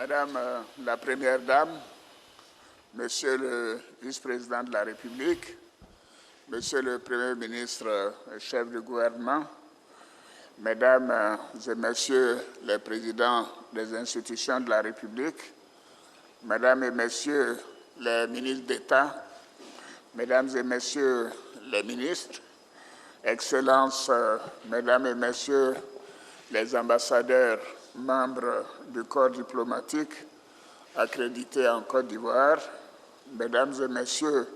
Madame la Première Dame, Monsieur le Vice-président de la République, Monsieur le Premier ministre et chef du gouvernement, Mesdames et Messieurs les présidents des institutions de la République, Mesdames et Messieurs les ministres d'État, Mesdames et Messieurs les ministres, Excellences, Mesdames et Messieurs les ambassadeurs, membres du corps diplomatique accrédités en Côte d'Ivoire, Mesdames et Messieurs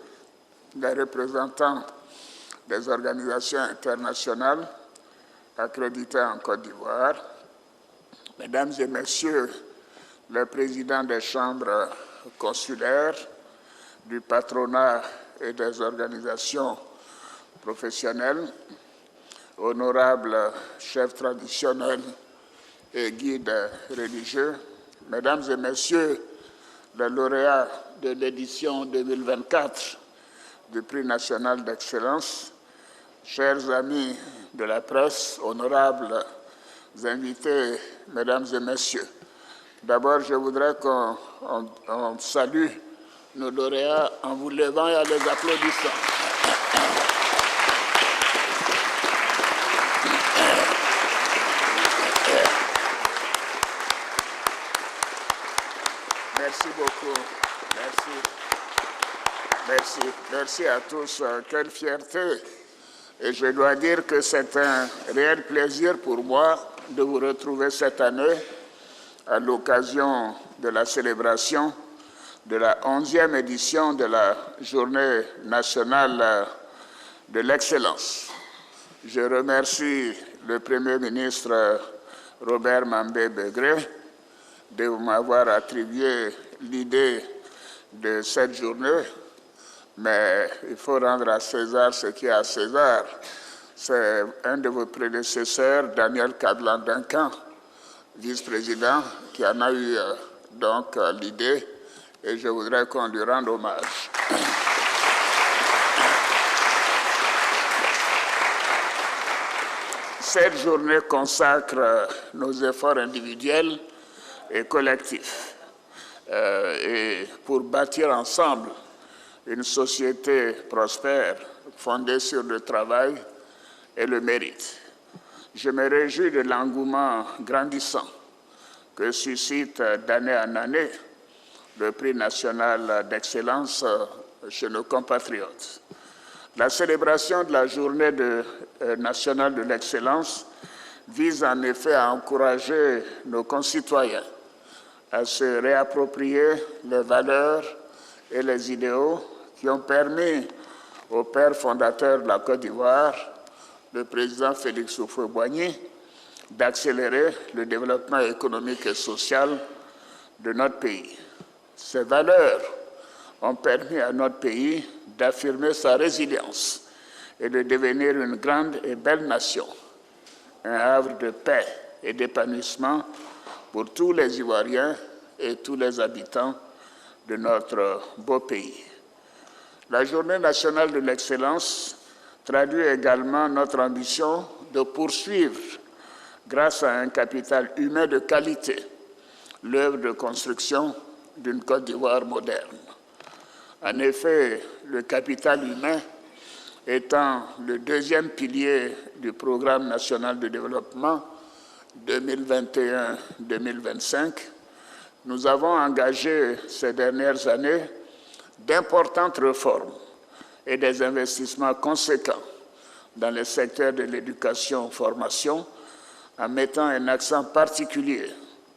les représentants des organisations internationales accréditées en Côte d'Ivoire, Mesdames et Messieurs les présidents des chambres consulaires, du patronat et des organisations professionnelles, honorables chefs traditionnels et guides religieux, Mesdames et Messieurs les lauréats de l'édition 2024 du Prix national d'excellence, chers amis de la presse, honorables invités, Mesdames et Messieurs. D'abord, je voudrais qu'on salue nos lauréats en vous levant et en les applaudissant. Merci beaucoup. Merci à tous. Quelle fierté. Et je dois dire que c'est un réel plaisir pour moi de vous retrouver cette année à l'occasion de la célébration de la 11e édition de la Journée nationale de l'excellence. Je remercie le Premier ministre Robert Mambé-Begré de m'avoir attribué l'idée de cette journée, mais il faut rendre à César ce qui est à César. C'est un de vos prédécesseurs, Daniel Cadlan-Duncan, vice-président, qui en a eu donc l'idée, et je voudrais qu'on lui rende hommage. Cette journée consacre nos efforts individuels et collectifs et pour bâtir ensemble une société prospère fondée sur le travail et le mérite. Je me réjouis de l'engouement grandissant que suscite d'année en année le Prix national d'excellence chez nos compatriotes. La célébration de la Journée nationale de l'excellence vise en effet à encourager nos concitoyens à se réapproprier les valeurs et les idéaux qui ont permis au père fondateur de la Côte d'Ivoire, le président Félix Houphouët-Boigny, d'accélérer le développement économique et social de notre pays. Ces valeurs ont permis à notre pays d'affirmer sa résilience et de devenir une grande et belle nation, un havre de paix et d'épanouissement pour tous les Ivoiriens et tous les habitants de notre beau pays. La Journée nationale de l'excellence traduit également notre ambition de poursuivre, grâce à un capital humain de qualité, l'œuvre de construction d'une Côte d'Ivoire moderne. En effet, le capital humain étant le deuxième pilier du Programme national de développement 2021-2025, nous avons engagé ces dernières années d'importantes réformes et des investissements conséquents dans les secteurs de l'éducation-formation, en mettant un accent particulier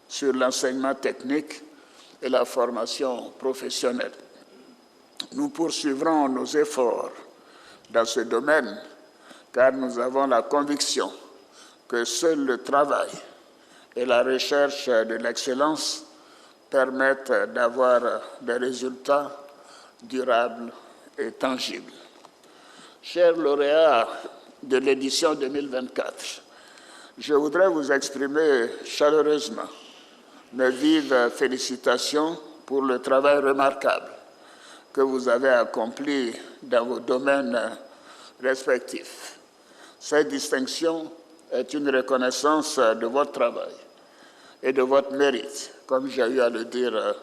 sur l'enseignement technique et la formation professionnelle. Nous poursuivrons nos efforts dans ce domaine car nous avons la conviction que seul le travail et la recherche de l'excellence permettent d'avoir des résultats durables et tangibles. Chers lauréats de l'édition 2024, je voudrais vous exprimer chaleureusement mes vives félicitations pour le travail remarquable que vous avez accompli dans vos domaines respectifs. Cette distinction est une reconnaissance de votre travail et de votre mérite, comme j'ai eu à le dire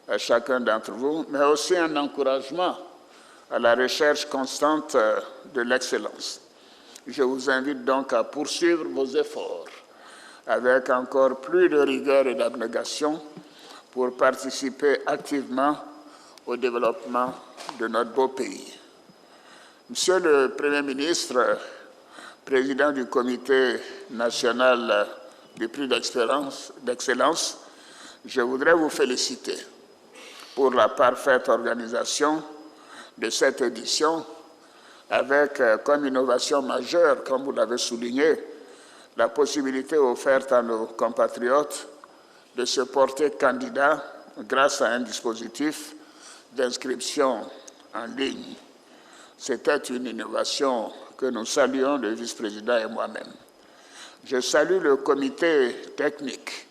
à chacun d'entre vous, mais aussi un encouragement à la recherche constante de l'excellence. Je vous invite donc à poursuivre vos efforts avec encore plus de rigueur et d'abnégation pour participer activement au développement de notre beau pays. Monsieur le Premier ministre, président du Comité national du prix d'excellence, je voudrais vous féliciter pour la parfaite organisation de cette édition avec comme innovation majeure, comme vous l'avez souligné, la possibilité offerte à nos compatriotes de se porter candidat grâce à un dispositif d'inscription en ligne. C'était une innovation que nous saluons, le vice-président et moi-même. Je salue le comité technique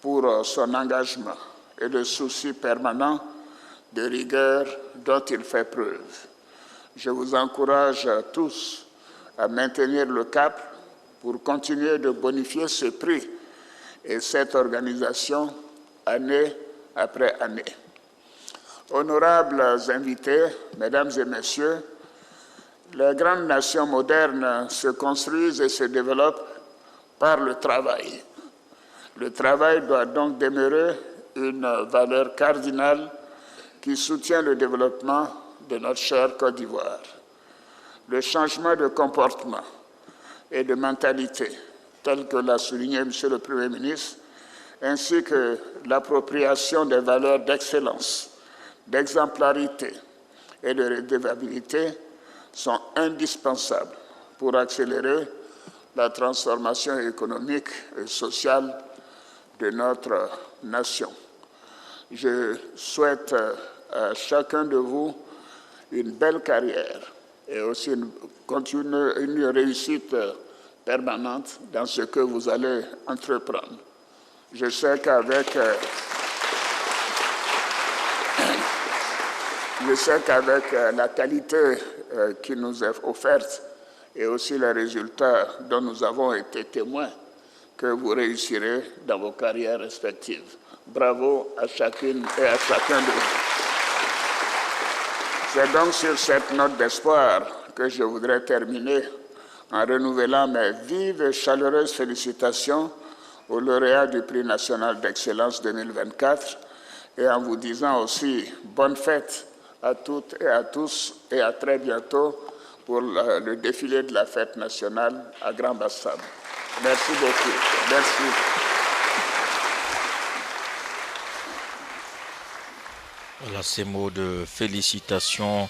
pour son engagement et le souci permanent de rigueur dont il fait preuve. Je vous encourage tous à maintenir le cap pour continuer de bonifier ce prix et cette organisation année après année. Honorables invités, mesdames et messieurs, les grandes nations modernes se construisent et se développent par le travail. Le travail doit donc demeurer une valeur cardinale qui soutient le développement de notre chère Côte d'Ivoire. Le changement de comportement et de mentalité, tel que l'a souligné Monsieur le Premier ministre, ainsi que l'appropriation des valeurs d'excellence, d'exemplarité et de redevabilité sont indispensables pour accélérer la transformation économique et sociale de notre nation. Je souhaite à chacun de vous une belle carrière et aussi une réussite permanente dans ce que vous allez entreprendre. Je sais qu'avec la qualité qui nous est offerte et aussi les résultats dont nous avons été témoins, que vous réussirez dans vos carrières respectives. Bravo à chacune et à chacun de vous. C'est donc sur cette note d'espoir que je voudrais terminer en renouvelant mes vives et chaleureuses félicitations aux lauréats du Prix national d'excellence 2024 et en vous disant aussi bonne fête à toutes et à tous et à très bientôt pour le défilé de la fête nationale à Grand-Bassam. Merci beaucoup. Merci. Voilà ces mots de félicitations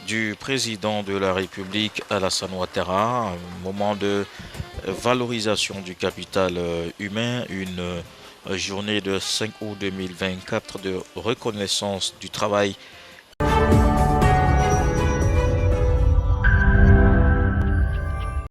du président de la République, Alassane Ouattara, un moment de valorisation du capital humain, une journée de 5 août 2024 de reconnaissance du travail